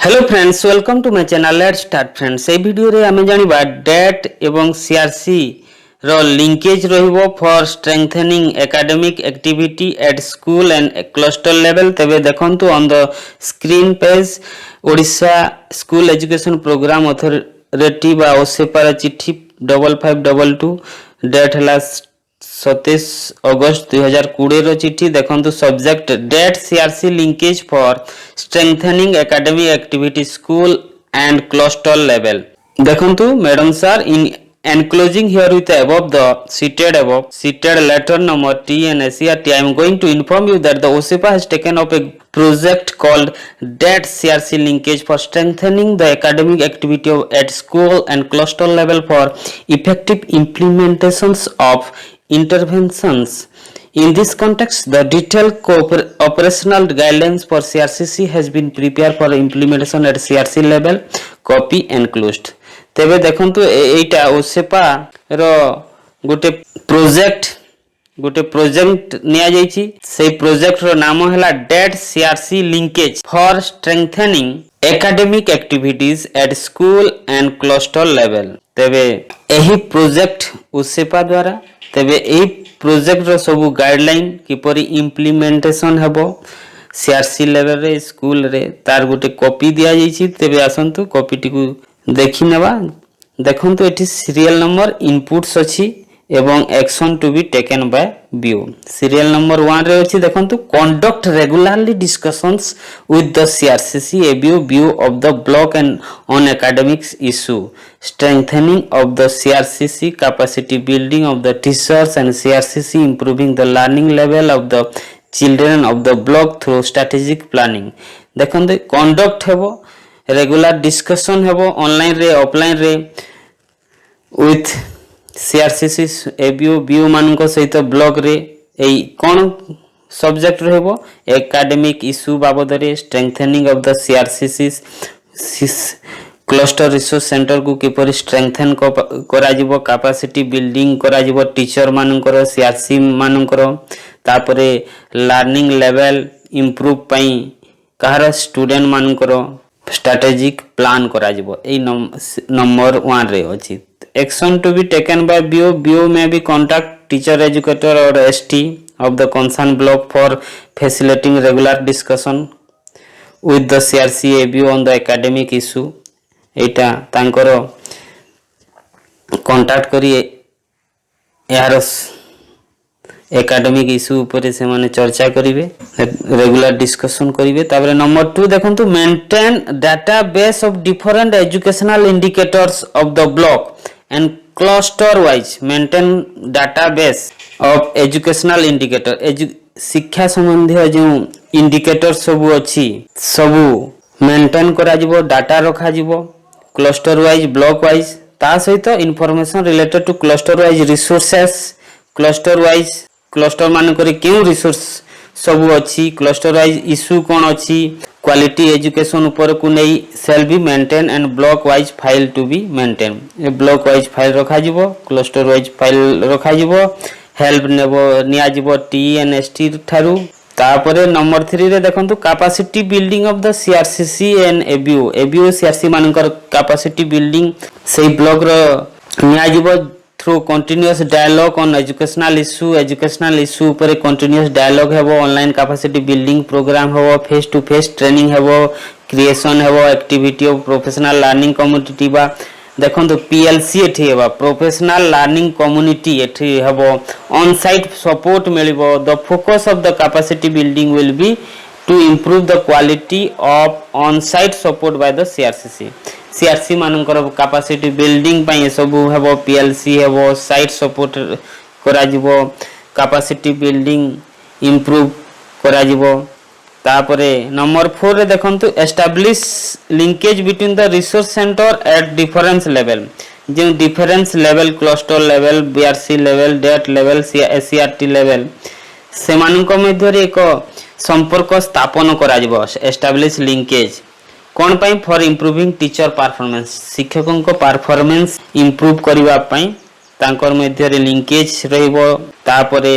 Hello friends, welcome to my channel. Let's start friends. ए video रे आमे जानिबा डेट एवं सीआरसी रो लिंकेज रहिबो for strengthening academic activity at school and cluster level. तबे देखंतु on the screen page Odisha school education programme authority बा ओसेपार चिट्ठी 5522 डेट हला 27 अगस्त 2020 रो चिट्ठी। देखंतु subject DIET CRC linkage for strengthening academic activity school and cluster level. देखंतु madam sir in enclosing here with above the seated letter number T and SCRT, I am going to inform you that the OSEPA has taken up a project called DAT CRC linkage for strengthening the academic activity at school and cluster level for effective implementations of interventions. In this context, the detailed operational guidelines for CRCC has been prepared for implementation at CRC level. Copy enclosed. तेबे देखंतु एटा ओसेपा रो गोटे project निया जायछि। से project रो नाम हैला DIET CRC linkage for strengthening academic activities at school and cluster level. तेबे एही प्रोजेक्ट ओसेपा द्वारा तेबे एही प्रोजेक्ट रो सब गाइडलाइन किपरि इंप्लीमेंटेशन हेबो सीआरसी लेवल रे स्कूल रे तार गोटे कॉपी दिया जायछि। तेबे आसंतु कॉपी टिकु देखि नेबा। देखंतु एठी सीरियल नंबर इनपुट्स अछि एवं action to be taken by view. Serial number 1 रे अछि। देखंतु conduct regularly discussions with the CRCC ABO view of the block and on academics issue strengthening of the CRCC capacity building of the teachers and CRCC improving the learning level of the children of the block through strategic planning. देखंतु conduct हेबो regular discussion हेबो online रे offline रे with CRCC ABO BO मानक सहित blog रे एई कोन subject रहबो academic issue बाबद रे strengthening of the CRCC cluster resource centre को किपरि स्ट्रेंथन करा जिवो कैपेसिटी बिल्डिंग करा जिवो टीचर मानकर सीआरसी मानकर तापरे लर्निंग लेवल इंप्रूव पई कहार स्टूडेंट मानकर स्ट्रेटेजिक प्लान करा जिवो एई नंबर 1 रे अछि। Action to be taken by BO may be contact teacher educator or ST of the concern block for facilitating regular discussion with the CRC ABO on the academic issue. एटा तांकर contact करी यार academic issue ऊपर से माने चर्चा करिवे regular discussion करिवे। तापर नंबर 2 देखंतु maintain database of different educational indicators of the block and cluster wise maintain database of educational indicator शिक्षा संबंधी जो इंडिकेटर सब अछि सब मेंटेन करा जिवो डाटा रखा जिवो क्लस्टर वाइज ब्लॉक वाइज ता सहित information related two cluster wise resources cluster wise cluster मान करे केउ रिसोर्स सब अछि क्लस्टर वाइज इशू कोन अछि क्वालिटी एजुकेशन ऊपर को नै cell be maintain and block wise file to be maintain. ए ब्लॉक वाइज फाइल रखा जिवो क्लस्टर वाइज फाइल रखा जिवो हेल्प नेबो निया जिवो टीएनएसटी थारु। तापरे नंबर 3 रे देखंतु capacity building of the CRCC and ABO CRC मानकर कैपेसिटी बिल्डिंग से ब्लॉक रो निया जिवो through continuous dialogue on educational issue ऊपर कंटीन्यूअस डायलॉग हेबो ऑनलाइन कैपेसिटी बिल्डिंग प्रोग्राम हेबो फेस टू फेस ट्रेनिंग हेबो क्रिएशन हेबो activity of professional learning community बा देखंतु पीएलसी एठी हेबा प्रोफेशनल लर्निंग कम्युनिटी एठी हेबो ऑन साइट सपोर्ट मिलिबो। The focus of the capacity building will be to improve the quality of on site support by the CRC मानकर capacity building पई सब हेबो पीएलसी हेबो साइट सपोर्ट करा जिवो कैपेसिटी बिल्डिंग इंप्रूव करा जिवो। तापरे नंबर 4 रे देखंतु establish linkage between the resource centre at difference level जे difference level cluster level BRC level DIET level CRT level से मानक मध्य रे एक संपर्क स्थापन करा जिवो एस्टैब्लिश लिंकेज कोन पई फॉर इंप्रूविंग टीचर परफॉर्मेंस शिक्षकों को परफॉर्मेंस इंप्रूव करिवा पई तांकर मध्य रे लिंकेज रहइबो। तापरे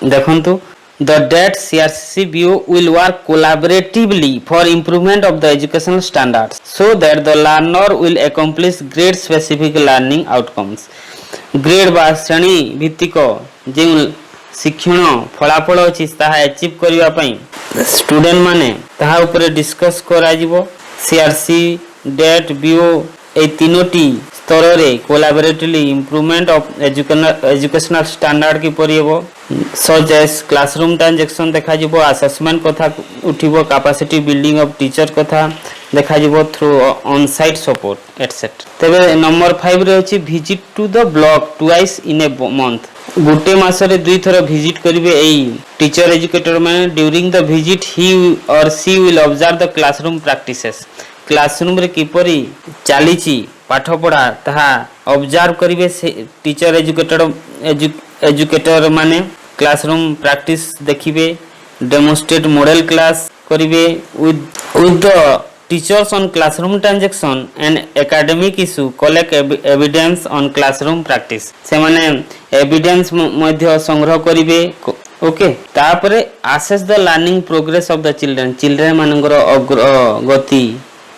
देखंतु The DAT CRCC BO will work collaboratively for improvement of the educational standards so that the learner will accomplish grade specific learning outcomes. Grade बा श्रेणी भित्तिक जो शिक्षण फलाफल अच्छी अचिव करने स्टूडेंट माने ताहा उपरे डिस्कस करा जिवो सीआरसी डेट बीओ ए तीनोटी स्तर रे collaboratively improvement of educational standard की परिबो सच एज क्लासरूम ट्रांजैक्शन देखा जिवो असेसमेंट कथा उठिबो कैपेसिटी बिल्डिंग ऑफ टीचर कथा देखा जिवो through on site support etcetera तबे नंबर 5 रे अछि visit to the block twice in a month गोटे मासरे दुई थर विजिट करिवे एई टीचर एजुकेटर माने during the visit he or she will observe the classroom practices classroom रे किपरि चालीची पाठ पढ़ा ताहा ऑब्जर्व करिवे टीचर एजुकेटर माने क्लासरूम प्रैक्टिस देखिबे डेमोन्स्ट्रेट मॉडल क्लास करिवे with the teachers on classroom transaction and academic issue collect evidence on classroom practice से माने एविडेंस मध्य संग्रह करिवे ओके तापरे assess the learning progress of the children मानकर अग्रगति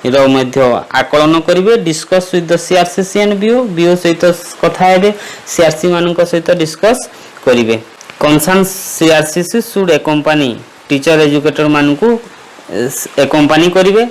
रो मध्य आकलन करिवे discuss with the CRCC and BO सहित कथा हेबे सीआरसी मानक सहित डिस्कस करिवे concern CRCC should accompany teacher educator मानकू एक्कम्पनी करिवे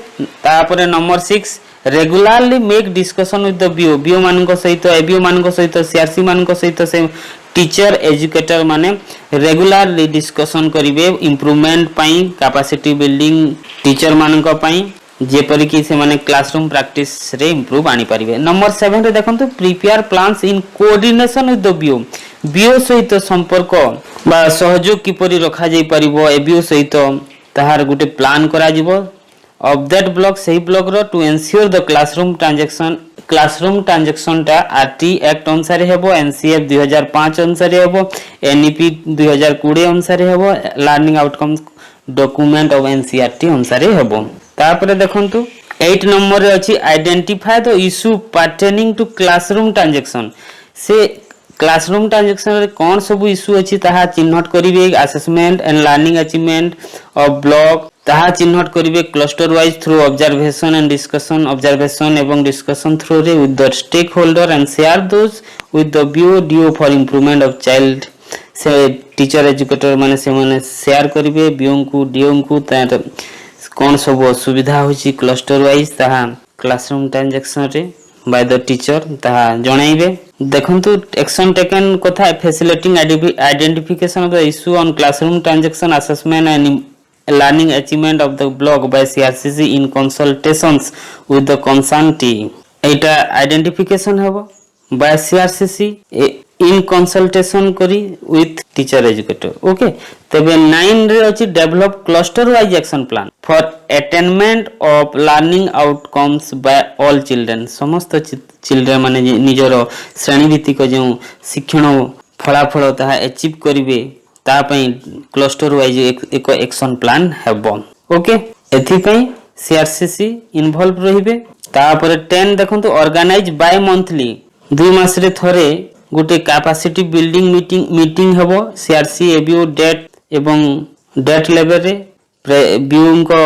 तापरे number 6 regularly make discussion with the BO मानक सहित एबीओ मानक सहित सीआरसी मानक सहित से टीचर एजुकेटर माने रेगुलरली डिस्कशन करिवे इंप्रूवमेंट पई कैपेसिटी बिल्डिंग टीचर मानक पई जेपरि कि से माने क्लासरूम प्रैक्टिस रे इंप्रूव आनी परिवे नंबर 7 रे देखंतु prepare plans in coordination with the BO सहित संपर्क बा सहयोग किपरि रखा जाई परिबो एबीओ सहित ताहार गुटे प्लान करा जिवो ऑफ दैट ब्लॉक सही ब्लॉक रो to ensure the classroom transaction टा आरटी एक्ट अनुसार हेबो एनसीएफ 2005 अनुसार हेबो एनईपी 2020 अनुसार हेबो learning outcome document of NCERT अनुसार हेबो तापरे देखंतु 8 नंबर रे अछि identify the issue pertaining to classroom transaction से क्लासरूम ट्रांजैक्शन रे कोन सब इशू अछि ताहा चिन्हट करिवे assessment and learning achievement of block ताहा चिन्हट करिवे क्लस्टर वाइज थ्रू ऑब्जर्वेशन एवं डिस्कशन थ्रू रे with the stakeholder and share those with the BO for improvement of child से टीचर एजुकेटर माने से माने शेयर करिवे बीओ को डीओ को तार कोन सब असुविधा होची क्लस्टर वाइज ताहा क्लासरूम ट्रांजैक्शन रे बाय द टीचर ताहा जणाइबे देखंतु एक्शन टेकन कथा facilitating identification of the issue on classroom transaction assessment and learning achievement of the block by CRCC in consultations with the concern team एटा identification हेबो by CRCC in consultation करी with teacher educator okay तबे 9 रे अछि develop cluster wise action plan for attainment of learning outcomes by all children समस्त children माने निजरो श्रेणी भित्तिक जो शिक्षण फलाफल ताहा अचीव करिवे ता पई क्लस्टर वाइज एक एक्शन प्लान हेबो ओके एथि पई सीआरसीसी इन्वॉल्व रहिबे तापर 10 देखंतु ऑर्गेनाइज बाय मंथली 2 मास रे थरे गोटे कैपेसिटी बिल्डिंग मीटिंग हेबो सीआरसी एबीओ डेट एवं डेट लेवल रे बीओ को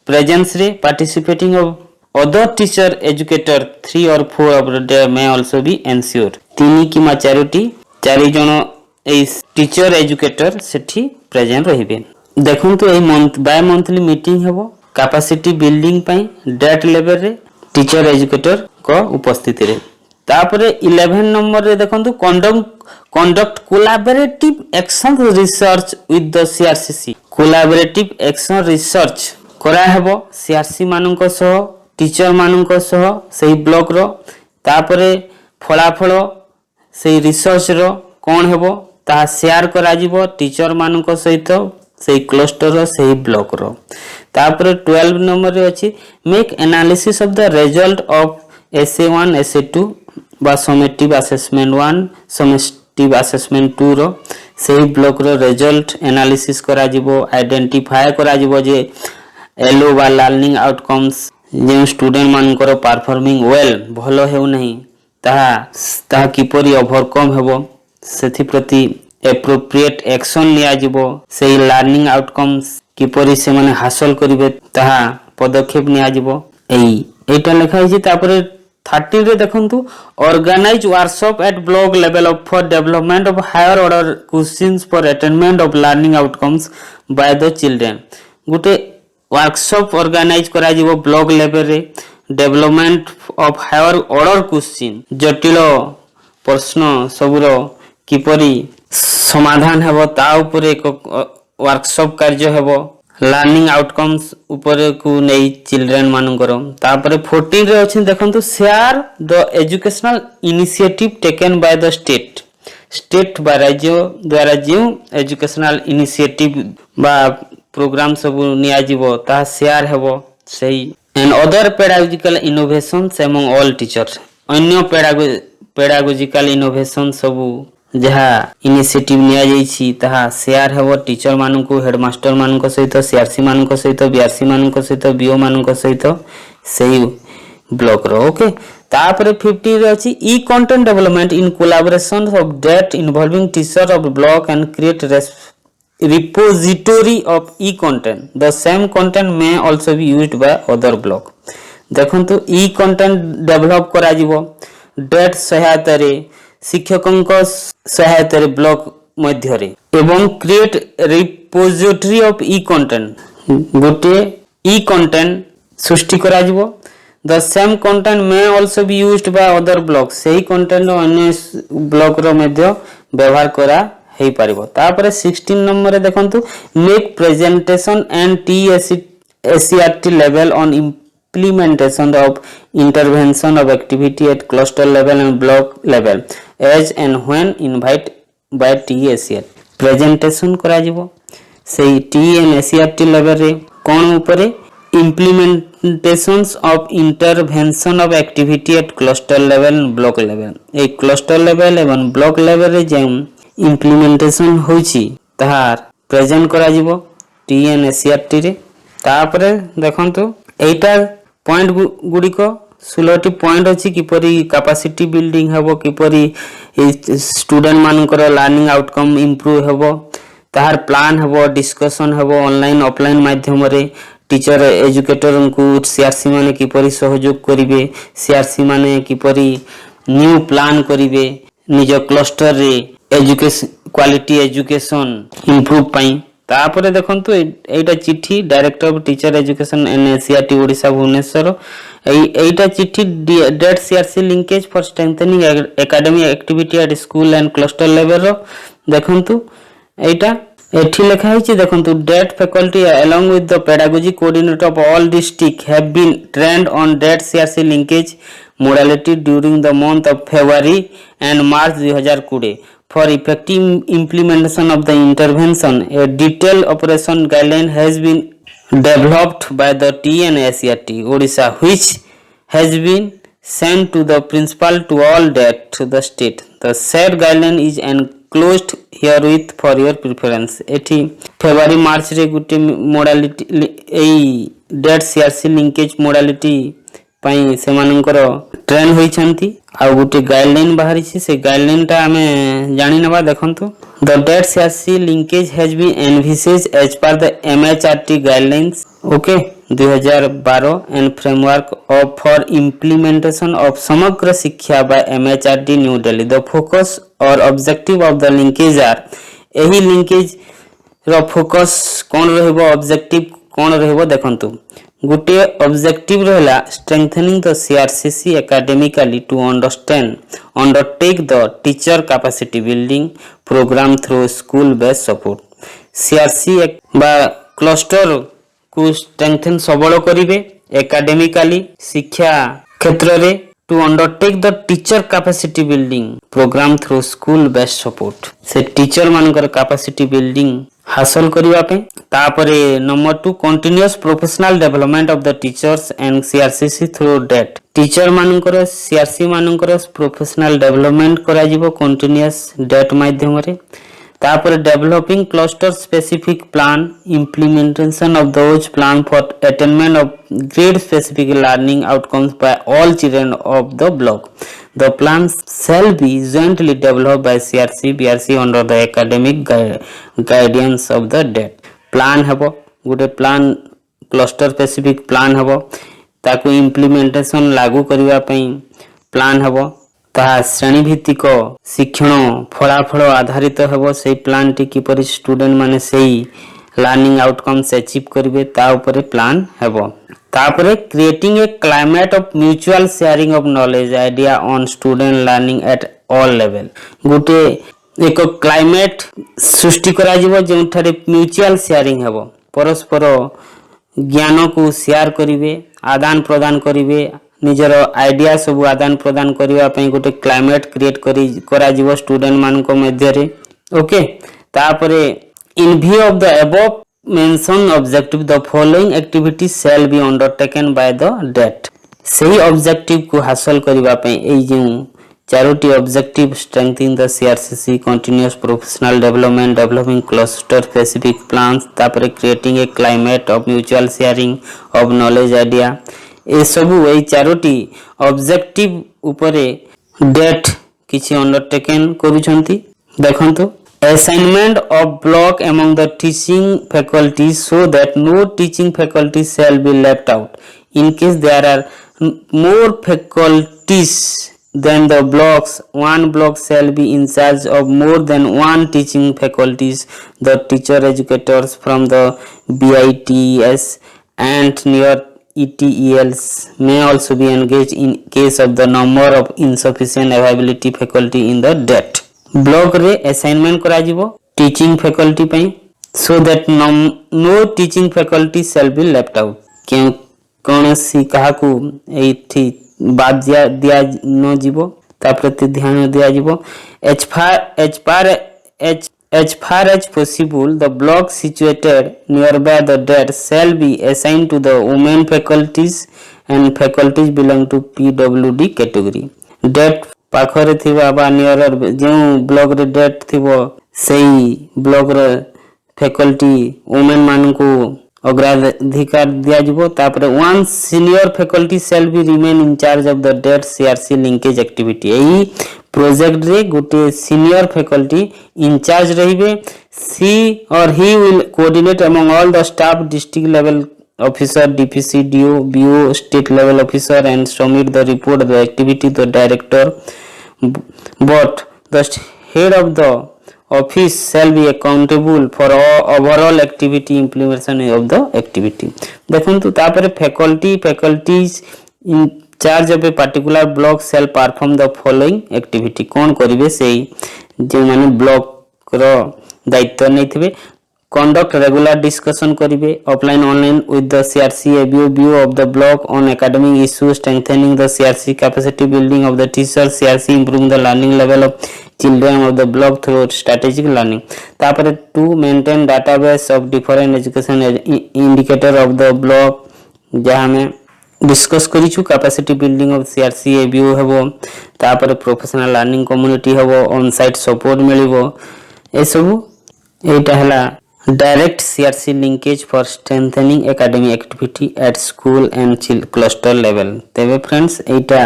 प्रेजेंस रे participating of other teacher educator 3 और 4 of the day may also be ensure 3 कि 4 जन a teacher educator Sethi present रहिबे देखंतु a month by monthly meeting हेबो कैपेसिटी बिल्डिंग पई डेट लेवल रे टीचर एजुकेटर को उपस्थिति रे तापरे 11 नंबर रे देखंतु conduct collaborative action research with the CRCC collaborative action research करा हेबो सीआरसी मानक सह टीचर मानक सह सेही ब्लॉक रो तापरे फलाफल सेही रिसर्च रो कोन हेबो ता शेयर करा जिवो टीचर मानक सहित सेही क्लस्टर रो सेही ब्लॉक रो तापरे 12 नंबर रे अछि make analysis of the result of SA1 SA2 बा समेटिव असेसमेंट 1 समेटिव असेसमेंट 2 रो सेही ब्लॉक रो रिजल्ट एनालिसिस करा जिवो आइडेंटिफाई करा जिवो जे एलो बा लर्निंग आउटकम्स जे स्टूडेंट मानकर परफॉर्मिंग वेल भलो हेउ नहीं ताहा किपरि ओवरकम हेबो सेथि प्रति एप्रोप्रिएट एक्शन लिया जिवो सेही लर्निंग आउटकम्स किपरि से माने हासिल करिवे ताहा पदक्षेप निया जिवो एटा लिखा है तापरे 30 रे देखंतु organise workshop at block level of for development of higher order questions for attainment of learning outcomes by the children गुटे वर्कशॉप ऑर्गेनाइज करा जिवो ब्लॉक लेवल रे development of higher order question जटिल प्रश्न सबरो किपरि समाधान हेबो ता ऊपर एक वर्कशॉप कार्य हेबो लर्निंग आउटकम्स ऊपर को नहीं चिल्ड्रन मानकर तापर 14 रे अछि देखंतु share the educational initiative taken by the state बा राज्य द्वारा जो एजुकेशनल इनिशिएटिव बा प्रोग्राम सब निया जिवो ता शेयर हेबो सही and other pedagogical innovations among all teachers अन्य पेडागोजिकल इनोवेशन सब जहा इनिशिएटिव निया जाईछि ताहा शेयर हेबो टीचर मानकु हेडमास्टर मानक सहित सीआरसी मानक सहित बीआरसी मानक सहित बीओ मानक सहित सही ब्लॉक रो ओके तापर 50 रे अछि e content development in collaboration of DIET involving teacher of block and create repository of e-content the same content may also be used by other block देखंतु ई कंटेंट डेवलप करा जिवो date सहायता रे शिक्षकंक सहायता रे ब्लॉक मध्य रे एवं create repository of E content गोटे ई कंटेंट सृष्टि करा जिवो the same content may also be used by other block सही कंटेंट अन्य ब्लॉक रो मध्य व्यवहार करा हेई परिबो तापर 16 नंबर रे देखंतु make presentation and TSCRT level on implementation of intervention of activity at cluster level and block level as and when invited by TSCRT presentation करा जिवो सेही TSCRT लेवल रे कोन ऊपर implementations of intervention of activity at cluster level and block level A cluster level एवं block level रे जे implementation होची ताहार present करा जिवो TSCRT रे तापर देखंतु एटा पॉइंट गुडी को 16 पॉइंट अछि किपरि कैपेसिटी बिल्डिंग हेबो किपरि स्टूडेंट मानकर लर्निंग आउटकम इंप्रूव हेबो ताहार प्लान हेबो डिस्कशन हेबो ऑनलाइन ऑफलाइन माध्यम रे टीचर एजुकेटर को सीआरसी माने किपरि सहयोग करिवे सीआरसी माने किपरि न्यू प्लान करिवे निज क्लस्टर रे एजुकेशन क्वालिटी एजुकेशन इंप्रूव पाई तापर देखंतु एटा चिट्ठी director of teacher education NCERT Odisha Bhubaneswar एटा चिट्ठी DIET CRC linkage for strengthening academic activity at school and cluster level रो देखंतु एटा एठी लिखा है देखंतु DIET faculty along with the pedagogy coordinator of all district have been trained on DET CRC linkage modality during the month of February and March 2020 for effective implementation of the intervention. A detailed operation guideline has been developed by the TNSCRT Odisha, which has been sent to the principal to all that to the state. The said guideline is enclosed herewith for your preference. एठी February March रे गुटे modality एई date CRC linkage modality पई से मानकर train होई छंती आ गुटे guideline बाहरी छी से guideline ता हमें जानि नबा देखंतु the DIET CRC linkage has been envisage as per the MHRD guidelines okay 2012 and framework of for implementation of Samagra Shiksha by MHRD new Delhi the focus or objective of the linkage are एही linkage रो focus कोन रहबो objective कोन रहबो देखंतु गुटे objective रहला strengthening the CRCC academically to undertake the teacher capacity building programme through school based support CRC बा क्लस्टर को स्ट्रेंथन सबल करिवे एकेडमिकली शिक्षा क्षेत्र रे to undertake the teacher capacity building programme through school based support से teacher मानकर capacity building हासिल करिवा पे तापरे number 2 continuous professional development of the teachers and CRCC through DET teacher मानकर सीआरसी मानकर प्रोफेशनल डेवलपमेंट करा जिवो कंटीन्यूअस डेट माध्यम रे तापर developing cluster specific plan implementation of those plan for attainment of grade specific learning outcomes by all children of the block The plans shall be jointly developed by CRC BRC under the academic guidance of the DET. Plan ହେବ ଗୋଟେ plan cluster specific plan ହେବ ତାକୁ implementation ଲାଗୁ କରିବା ପାଇଁ plan ହେବ ତାହା ଶ୍ରେଣୀଭିତ୍ତିକ ଶିକ୍ଷଣ ଫଳାଫଳ ଆଧାରିତ ହେବ ସେହି ପ୍ଲାନ୍ଟି କିପରି ଷ୍ଟୁଡେଣ୍ଟ ମାନେ ସେହି ଲର୍ଣ୍ଣିଂ ଆଉଟକମ୍ସ ଆଚିଭ୍ କରିବେ ତା ଉପରେ ପ୍ଲାନ୍ ହେବ ତାପରେ creating a climate of mutual sharing of knowledge idea on student learning at all level ଗୋଟେ ଏକ କ୍ଲାଇମେଟ୍ ସୃଷ୍ଟି କରାଯିବ ଯେଉଁଠାରେ ମ୍ୟୁଚୁଆଲ ସେୟାରିଂ ହେବ ପରସ୍ପର ଜ୍ଞାନକୁ ସେୟାର କରିବେ ଆଦାନ ପ୍ରଦାନ କରିବେ ନିଜର ଆଇଡିଆ ସବୁ ଆଦାନ ପ୍ରଦାନ କରିବା ପାଇଁ ଗୋଟେ କ୍ଲାଇମେଟ୍ କ୍ରିଏଟ୍ କରାଯିବ ଷ୍ଟୁଡେଣ୍ଟ ମାନଙ୍କ ମଧ୍ୟରେ ଓକେ ତାପରେ in view of the above mentioned objective the following activities shall be undertaken by the DET ସେହି objective କୁ ହାସଲ କରିବା ପାଇଁ ଏଇ ଯେଉଁ ଚାରୋଟି objective strengthening the CRCC continuous professional development developing cluster specific plans ତାପରେ creating a climate of mutual sharing of knowledge idea ଏ ସବୁ ଏଇ ଚାରୋଟି objective ଉପରେ DET କିଛି undertaken କରୁଛନ୍ତି ଦେଖନ୍ତୁ assignment of block among the teaching faculties so that no teaching faculty shall be left out in case there are more faculties than the blocks one block shall be in charge of more than one teaching faculties the teacher educators from the BITS and near ETELs may also be engaged in case of the number of insufficient availability faculty in the DET block रे assignment करा जिवो teaching faculty पई so that no teaching faculty shall be left out क्यों कोनसी काहाकू एठी बाद दिया न जिवो ता प्रति ध्यान दिया जिवो as far as possible the block situated nearby the DET shall be assigned to the women faculties and faculties belong to PWD category DET ପାଖରେ ଥିବା ବା ନିୟର ଯେଉଁ ବ୍ଲକରେ ଡେଟ୍ ଥିବ ସେଇ ବ୍ଲକର ଫ୍ୟାକଲ୍ଟି ଓମେନ୍ ମାନଙ୍କୁ ଅଗ୍ରାଧିକାର ଦିଆଯିବ ତାପରେ one senior faculty cell be remain in charge of the DIET CRC linkage activity ଏହି ପ୍ରୋଜେକ୍ଟରେ ଗୋଟିଏ ସିନିୟର ଫ୍ୟାକଲ୍ଟି ଇନଚାର୍ଜ ରହିବେ C R he will coordinate among all the staff district level officer DPC DO BO state level officer and submit the report of the activity to the director but the head of the office shall be accountable for overall activity implementation of the activity देखंतु तापर faculties in charge of a particular block shall perform the following activity कोन करिवे सेही जे माने block रो दायित्व नैथिबे conduct regular discussion karibe offline online with the CRC ABO BO of the block on academic issues strengthening the CRC capacity building of the teachers CRC improving the learning level of children of the block through strategic learning tapare to maintain database of different education indicator of the block jaha mein discuss karichu capacity building of CRC ABO hebo tapare professional learning community hebo on site support melibo e sabu eita hela direct CRC linkage for strengthening academic activity at school and cluster level तेबे friends एटा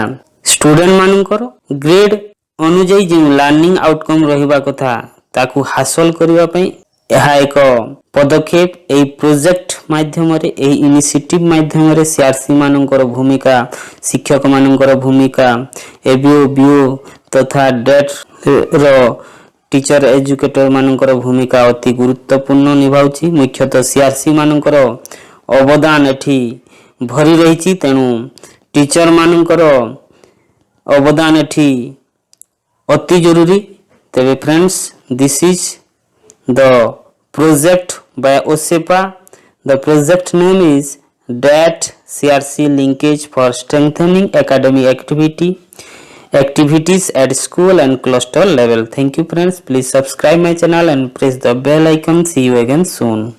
student मानकर grade अनुଯାୟୀ जे learning outcome रहिबा कथा ताकू हासिल करिबा पई एहा एक पदक्षेप ए प्रोजेक्ट माध्यम रे ए इनिशिएटिव माध्यम रे CRC मानकर भूमिका शिक्षक मानकर भूमिका एबीओ बीओ तथा डेट रो टीचर एजुकेटर मानकर भूमिका अति गुरुत्वपूर्ण निभाउची मुख्यतः CRC मानकर अवदान एठी भरी रहिची तेनु टीचर मानकर अवदान एठी अति जरूरी तेबे friends this is the project by OSEPA the project name is DET CRC linkage for strengthening academic activities at school and cluster level. Thank you friends, please subscribe my channel and press the bell icon. See you again soon.